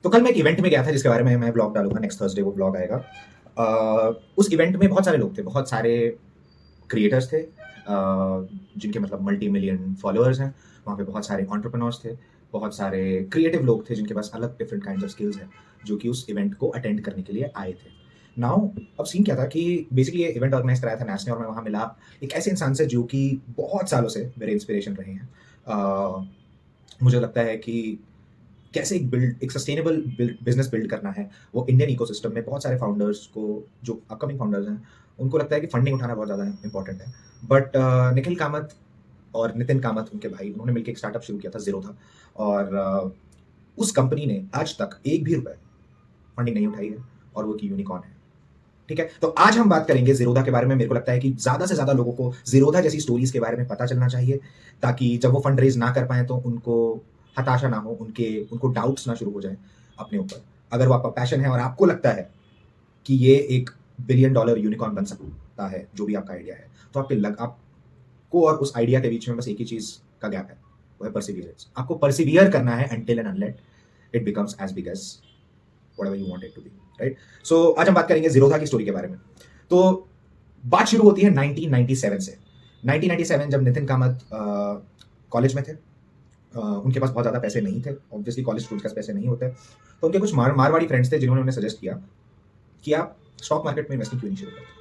तो कल मैं एक इवेंट में गया था जिसके बारे में मैं ब्लॉग डालूंगा, नेक्स्ट थर्सडे वो ब्लॉग आएगा। उस इवेंट में बहुत सारे लोग थे, बहुत सारे क्रिएटर्स थे, जिनके मतलब मल्टी मिलियन फॉलोअर्स हैं। वहाँ पे बहुत सारे एंटरप्रेन्योर्स थे, बहुत सारे क्रिएटिव लोग थे जिनके पास अलग डिफरेंट काइंड्स ऑफ स्किल्स हैं, जो कि उस इवेंट को अटेंड करने के लिए आए थे। नाउ अब सीन क्या था कि बेसिकली ये इवेंट ऑर्गेनाइज कराया था नैस ने, और मैं वहाँ मिला एक ऐसे इंसान से जो कि बहुत सालों से मेरे इंस्पिरेशन रहे हैं। मुझे लगता है कि कैसे एक सस्टेनेबल बिजनेस बिल्ड करना है, वो इंडियन इकोसिस्टम में बहुत सारे फाउंडर्स को, जो अपकमिंग फाउंडर्स हैं, उनको लगता है कि फंडिंग उठाना बहुत ज़्यादा इंपॉर्टेंट है। बट निखिल कामत और नितिन कामत, उनके भाई, उन्होंने मिलकर एक स्टार्टअप शुरू किया था, ज़ीरोधा। और उस कंपनी ने आज तक एक भी रुपए फंडिंग नहीं उठाई है, और वो की यूनिकॉर्न है। ठीक है, तो आज हम बात करेंगे ज़ीरोधा के बारे में। मेरे को लगता है कि ज़्यादा से ज़्यादा लोगों को ज़ीरोधा जैसी स्टोरीज के बारे में पता चलना चाहिए, ताकि जब वो फंड रेज ना कर पाए तो उनको हताशा ना हो, उनको डाउट्स ना शुरू हो जाए अपने ऊपर। अगर वो आपका पैशन है और आपको लगता है कि ये एक बिलियन डॉलर यूनिकॉर्न बन सकता है, जो भी आपका आइडिया है, तो आपको और उस आइडिया के बीच में बस एक ही चीज़ का गैप है, वो है परसिवियरेंस। आपको परसिवियर करना है until and unless it becomes as big as whatever you want it to be, right? So आज हम बात करेंगे ज़ीरोधा की स्टोरी के बारे में। तो बात शुरू होती है 1997 से। 1997 जब नितिन कामत कॉलेज में थे, उनके पास बहुत ज़्यादा पैसे नहीं थे, ऑब्वियसली कॉलेज स्टूडेंट्स के पास पैसे नहीं होते, तो उनके कुछ मारवाड़ी फ्रेंड्स थे जिन्होंने उन्हें सजेस्ट किया कि आप स्टॉक मार्केट में इन्वेस्टिंग क्यों नहीं शुरू करते।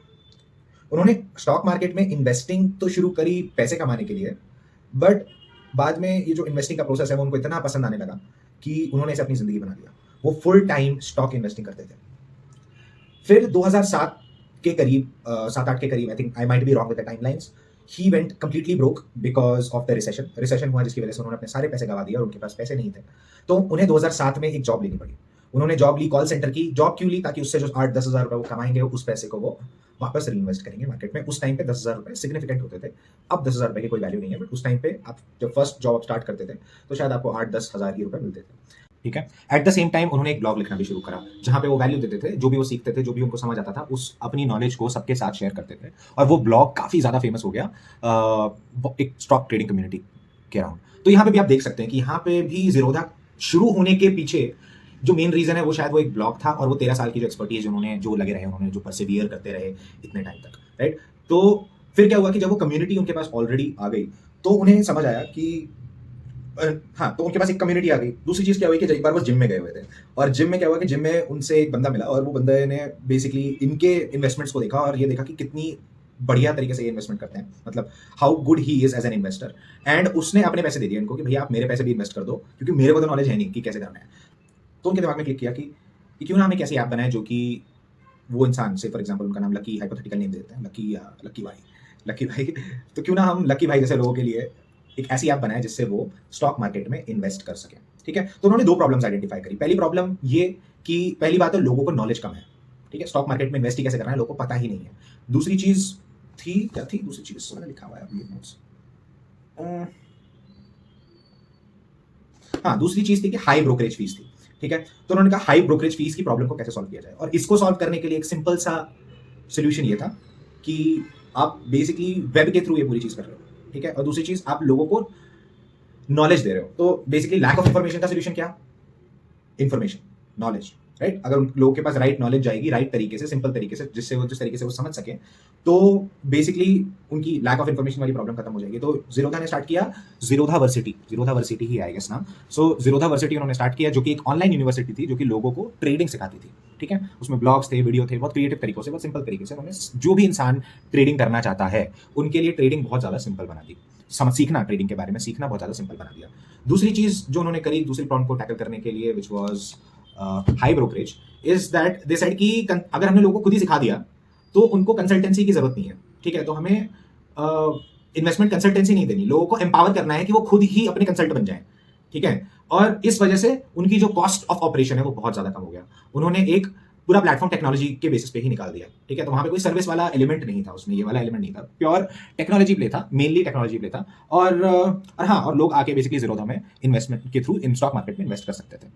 उन्होंने स्टॉक मार्केट में इन्वेस्टिंग तो शुरू करी पैसे कमाने के लिए, बट बाद में ये जो इन्वेस्टिंग का प्रोसेस है वो उनको इतना पसंद आने लगा कि उन्होंने इसे अपनी ज़िंदगी बना लिया। वो फुल टाइम स्टॉक इन्वेस्टिंग करते थे। फिर 2007 के करीब, 7-8 के करीब, I think I might be wrong with the timelines, he went completely broke because of the recession हुआ, जिसकी वजह से उन्होंने अपने सारे पैसे गवा दिए और उनके पास पैसे नहीं थे। तो उन्हें 2007 में एक जॉब लेनी पड़ी। उन्होंने जॉब ली, कॉल सेंटर की। जॉब क्यों ली? ताकि उससे जो 8-10 हज़ार रुपये वो कमाएंगे, उस पैसे को वो वापस रीइन्वेस्ट करेंगे मार्केट में। उस टाइम पे 10,000 रुपये सिग्निफिकेंट होते थे। अब 10,000 रुपये की कोई वैल्यू नहीं है, बट उस टाइम पे आप जब फर्स्ट जॉब स्टार्ट करते थे तो शायद आपको 8-10 हज़ार ही रुपये मिलते थे। ठीक है, एट द सेम टाइम उन्होंने एक ब्लॉग लिखना भी शुरू करा, जहां पे वो वैल्यू देते थे, जो भी वो सीखते थे, जो भी उनको समझ आता था, उस अपनी नॉलेज को सबके साथ शेयर करते थे। और वो ब्लॉग काफी ज्यादा फेमस हो गया एक स्टॉक ट्रेडिंग कम्युनिटी के अराउंड। तो यहाँ पे भी आप देख सकते हैं कि यहाँ पे भी ज़ीरोधा शुरू होने के पीछे जो मेन रीजन है वो शायद वो एक ब्लॉग था, और वो 13 साल की जो एक्सपर्टीज उन्होंने जो लगे रहे, उन्होंने जो परसिवियर करते रहे इतने टाइम तक, राइट। तो फिर क्या हुआ कि जब वो कम्युनिटी उनके पास ऑलरेडी आ गई, तो उन्हें समझ आया कि हाँ, तो उनके पास एक कम्युनिटी आ गई। दूसरी चीज़ क्या हुई कि एक बार वो जिम में गए हुए थे, और जिम में क्या हुआ कि जिम में उनसे एक बंदा मिला, और वो बंदे ने बेसिकली इनके इन्वेस्टमेंट्स को देखा और ये देखा कि कितनी बढ़िया तरीके से ये इन्वेस्टमेंट करते हैं, मतलब how good he is as an investor. And उसने अपने पैसे दे दिए इनको कि भैया आप मेरे पैसे भी इन्वेस्ट कर दो, क्योंकि मेरे को तो नॉलेज है नहीं कि कैसे करना है। तो उनके दिमाग में क्लिक किया कि क्यों ना हम एक ऐसी ऐप बनाए जो कि वो इंसान से, फॉर एग्जाम्पल उनका नाम लकी, हाइपोथेटिकल नेम देते हैं, लकी या लकी भाई तो क्यों ना हम लकी भाई जैसे लोगों के लिए एक ऐसी ऐप बनाए जिससे वो स्टॉक मार्केट में इन्वेस्ट कर सकें। ठीक है, तो उन्होंने 2 प्रॉब्लम्स आइडेंटिफाई करी। पहली प्रॉब्लम ये कि पहली बात है, लोगों को नॉलेज कम है। ठीक है, स्टॉक मार्केट में इन्वेस्ट कैसे करना है लोगों को पता ही नहीं है। दूसरी चीज क्या थी दूसरी चीज मैंने लिखा हुआ है अभी नोट्स। हाँ, दूसरी चीज थी कि हाई ब्रोकरेज फीस थी। ठीक है, तो उन्होंने कहा हाई ब्रोकरेज फीस की प्रॉब्लम को कैसे सॉल्व किया जाए, और इसको सॉल्व करने के लिए एक सिंपल सा सोल्यूशन ये था कि आप बेसिकली वेब के थ्रू ये पूरी चीज कर रहे हो। ठीक है, और दूसरी चीज आप लोगों को नॉलेज दे रहे हो। तो बेसिकली लैक ऑफ इंफॉर्मेशन का सोल्यूशन क्या? Information, knowledge, right. अगर उन लोगों के पास राइट नॉलेज जाएगी, राइट तरीके से, सिंपल तरीके से, जिससे वो जिस तरीके से वो समझ सके, तो बेसिकली उनकी लैक ऑफ इंफॉर्मेशन वाली प्रॉब्लम खत्म हो जाएगी। तो ज़ीरोधा ने स्टार्ट किया ज़ीरोधा वर्सिटी ही आएगा इस नाम। सो ज़ीरोधा वर्सिटी उन्होंने स्टार्ट किया, जो कि एक ऑनलाइन यूनिवर्सिटी थी, जो कि लोगों को ट्रेडिंग सिखाती थी। ठीक है, उसमें ब्लॉग्स थे, वीडियो थे, बहुत क्रिएटिव तरीकों से, बहुत सिंपल तरीके से उन्होंने जो भी इंसान ट्रेडिंग करना चाहता है उनके लिए ट्रेडिंग बहुत ज़्यादा सिंपल बना दी। सीखना, ट्रेडिंग के बारे में सीखना बहुत ज़्यादा सिंपल बना दिया। दूसरी चीज़ जो उन्होंने करी, दूसरी प्रॉब्लम को टैकल करने के लिए, which was high brokerage, is that they said कि अगर हमने लोगों को खुद ही सिखा दिया तो उनको कंसल्टेंसी की जरूरत नहीं है। ठीक है, तो हमें इन्वेस्टमेंट कंसल्टेंसी नहीं देनी, लोगों को एम्पावर करना है कि वो खुद ही अपने कंसल्ट बन जाए। ठीक है, और इस वजह से उनकी जो कॉस्ट ऑफ ऑपरेशन है वो बहुत ज्यादा कम हो गया। उन्होंने एक पूरा प्लेटफॉर्म टेक्नोलॉजी के बेसिस पे ही निकाल दिया। ठीक है, तो वहां पे कोई सर्विस वाला एलिमेंट नहीं था, उसमें ये वाला एलिमेंट नहीं था, प्योर टेक्नोलॉजी प्ले था, मेनली टेक्नोलॉजी प्ले था। और हाँ, और लोग आके बेसिकली ज़ीरोधा में इन्वेस्टमेंट के थ्रू इन स्टॉक मार्केट में इन्वेस्ट कर सकते थे।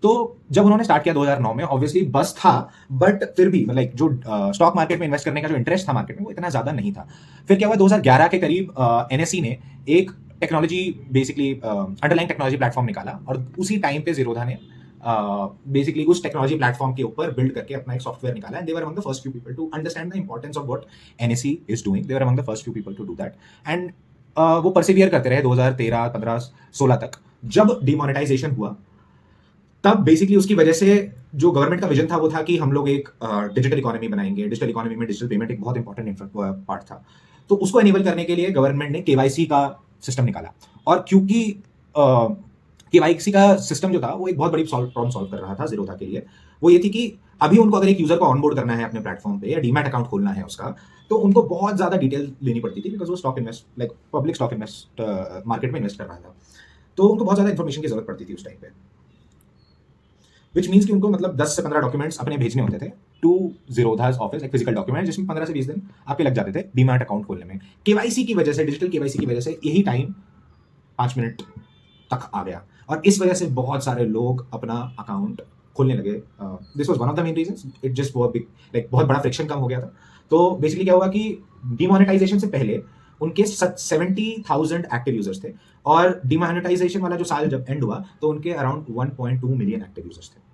तो जब उन्होंने स्टार्ट किया 2009 में, ऑब्वियसली बस था, बट फिर भी मतलब जो स्टॉक मार्केट में इन्वेस्ट करने का जो इंटरेस्ट था मार्केट में, वो इतना ज्यादा नहीं था। फिर क्या हुआ, 2011 के करीब एनएसई ने एक technology, basically underline technology platform निकाला, और उसी टाइम पे ज़ीरोधा ने बेसिकली उस टेक्नोलॉजी प्लेटफॉर्म के ऊपर बिल्ड करके अपना एक सॉफ्टवेयर निकाला, and they were among the first few people to understand the importance of what NSC is doing. They were among the first few people to do that, and वो persevere करते रहे 2013, 15, 16 तक। जब demonetisation हुआ तब basically उसकी वजह से जो गवर्नमेंट का विजन था वो था कि हम लोग एक डिजिटल इकोनॉमी बनाएंगे। डिजिटल इकोनॉमी में डिजिटल पेमेंट एक बहुत इंपॉर्टेंट पार्ट था, तो उसको एनेबल करने के लिए गवर्नमेंट ने केवाईसी का सिस्टम निकाला। और क्योंकि केवाईसी का सिस्टम जो था वो एक बहुत बड़ी प्रॉब्लम सॉल्व कर रहा था जीरोधा के लिए, वो ये थी कि अभी उनको अगर एक यूजर को ऑनबोर्ड करना है अपने प्लेटफॉर्म पे या डीमैट अकाउंट खोलना है उसका, तो उनको बहुत ज्यादा डिटेल लेनी पड़ती थी, बिकॉज वो stock invest like public stock invest market में इन्वेस्ट कर रहा था, तो उनको बहुत ज्यादा इन्फॉर्मेशन की जरूरत पड़ती थी उस टाइम पे। विच मीन्स कि उनको मतलब 10 से 15 डॉक्यूमेंट्स अपने भेजने होते थे टू जीरोधा's ऑफिस, एक फिजिकल डॉक्यूमेंट, जिसमें 15 से 20 दिन आपके लग जाते थे डीमैट अकाउंट खोलने में। केवाईसी की वजह से, डिजिटल केवाईसी की वजह से यही टाइम 5 मिनट तक आ गया, और इस वजह से बहुत सारे लोग अपना अकाउंट खोलने लगे। This was one of the main reasons. It just like बहुत बड़ा फ्रिक्शन कम हो गया था। तो बेसिकली क्या हुआ कि डिमोनेटाइजेशन से पहले उनके 70,000 एक्टिव यूजर्स थे, और डिमोनेटाइजेशन वाला जो साल जब एंड हुआ तो उनके अराउंड 1.2 मिलियन एक्टिव यूजर्स थे।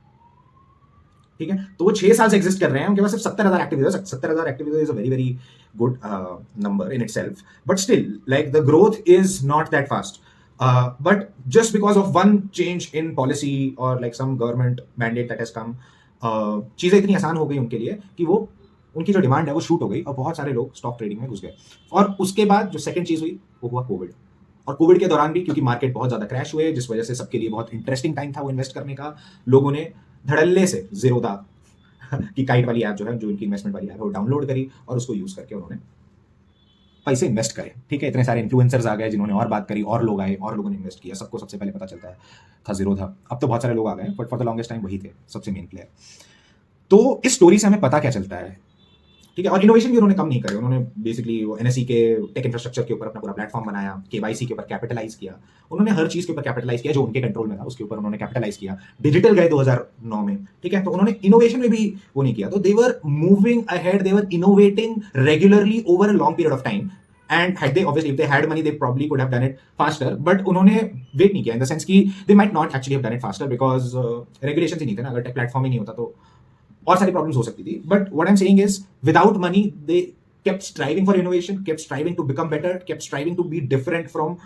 ठीक है, तो वो 6 साल से एग्जिस्ट कर रहे हैं, उनके पास सिर्फ 70,000 active users. 70,000 active users is a very very good number in itself, but still like the growth is not that fast. But just because of one change in policy or like some government mandate that has come, चीज़ें इतनी आसान हो गई उनके लिए कि वो उनकी जो डिमांड है वो शूट हो गई, और बहुत सारे लोग स्टॉक ट्रेडिंग में घुस गए। और उसके बाद जो सेकंड चीज़ हुई वो हुआ कोविड। और कोविड के दौरान भी क्योंकि मार्केट बहुत ज़्यादा क्रैश हुए, जिस वजह से सबके लिए बहुत इंटरेस्टिंग टाइम था वो इन्वेस्ट करने का, लोगों ने धड़ल्ले से जीरोधा की काइट वाली ऐप जो है, जो इनकी इन्वेस्टमेंट वाली ऐप है, वो डाउनलोड करी और उसको यूज़ करके उन्होंने पैसे इन्वेस्ट करें। ठीक है, इतने सारे इन्फ्लुएंसर्स आ गए जिन्होंने और बात करी, और लोग आए और लोगों ने इन्वेस्ट किया। सबको सबसे पहले पता चलता है था जीरोधा। अब तो बहुत सारे लोग आ गए, but for the longest time वही थे सबसे मेन प्लेयर। तो इस स्टोरी से हमें पता क्या चलता है, ठीक है। और इनोवेशन भी उन्होंने कम नहीं करे। उन्होंने बेसिकली वो एनएससी के टेक इंफ्रास्ट्रक्चर के ऊपर अपना पूरा प्लेटफॉर्म बनाया, केवाईसी के ऊपर कैपिटलाइज किया, उन्होंने हर चीज के ऊपर कैपिटलाइज किया जो उनके कंट्रोल में था, उसके ऊपर उन्होंने कैपिटलाइज किया। डिजिटल गए 2009 में, ठीक है, तो उन्होंने इनोवेशन में भी वो नहीं किया। तो they were moving ahead, they were innovating regularly over a long period of time, and had they obviously if they had money they probably could have done it faster, but उन्होंने wait नहीं किया, in the sense कि they might not actually have done it faster because regulations ही नहीं थे ना। अगर take platform ही नहीं होता तो और सारी प्रॉब्लम्स हो सकती थी। But what I am saying is without money they kept striving for innovation, kept striving to become better, kept striving to be different from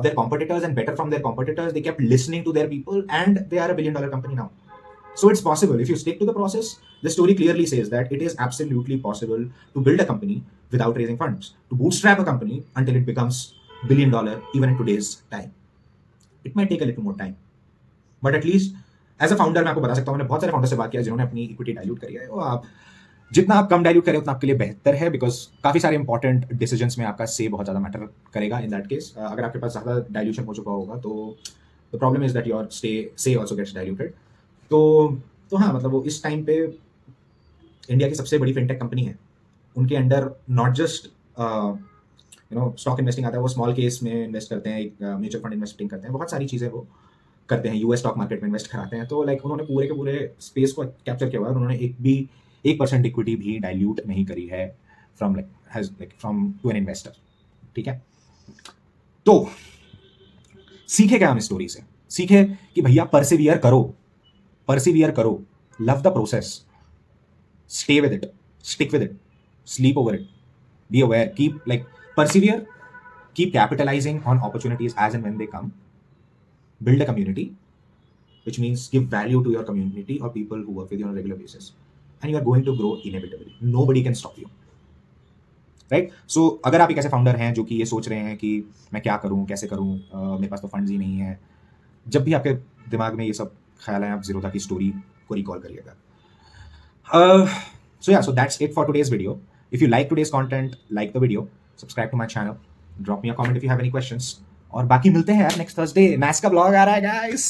their competitors and better from their competitors. They kept listening to their people, and they are a $1 billion company now. So it's possible if you stick to the process. The story clearly says that it is absolutely possible to build a company without raising funds, to bootstrap a company until it becomes $1 billion even in today's time. It might take a little more time, but at least as a founder मैं आपको बता सकता हूँ, मैंने बहुत सारे founder से बात किया जिन्होंने अपनी इक्विटी डाइल्यूट करी है। और आप जितना आप कम डाइल्यूट करें उतना आपके लिए बेहतर है, बिकॉज काफी सारे इंपॉर्टेंट डिसीजंस में आपका से बहुत ज्यादा मैटर करेगा इन दैट केस। अगर आपके पास ज्यादा डाइल्यूशन हो चुका होगा तो the problem is that your से आल्सो गेट्स डाइल्यूटेड। तो हाँ, मतलब वो इस टाइम पे इंडिया की सबसे बड़ी फिनटेक कंपनी है। उनके under not just stock investing आता है, वो स्मॉल केस में इन्वेस्ट करते हैं, म्यूचुअल फंड इन्वेस्टिंग करते हैं, बहुत सारी चीज़ें वो करते हैं, यूएस स्टॉक मार्केट में इन्वेस्ट कराते हैं। तो लाइक उन्होंने पूरे के पूरे स्पेस को कैप्चर किया हुआ है। उन्होंने 1% इक्विटी भी डाइल्यूट नहीं करी है फ्रॉम टू एन इन्वेस्टर। ठीक है, तो सीखे क्या हम इस स्टोरी से? सीखे कि भैया परसिवियर करो, love the process, stay with it, stick with it, sleep over it, be aware, keep persevere, keep capitalizing on opportunities as and when they come, build a community, which means give value to your community or people who work with you on a regular basis, and you are going to grow inevitably. Nobody can stop you, right? So अगर आप एक ऐसे founder हैं जो कि ये सोच रहे हैं कि मैं क्या करूं, कैसे करूं, मेरे पास तो फंड्स ही नहीं है, जब भी आपके दिमाग में ये सब ख्याल है, आप जीरोधा की स्टोरी को रिकॉल करिएगा। So that's it for today's video. If you like today's content, like the video, subscribe to my channel, drop me a comment if you have any questions, और बाकी मिलते हैं यार नेक्स्ट थर्सडे। मैथ्स का blog आ रहा है guys.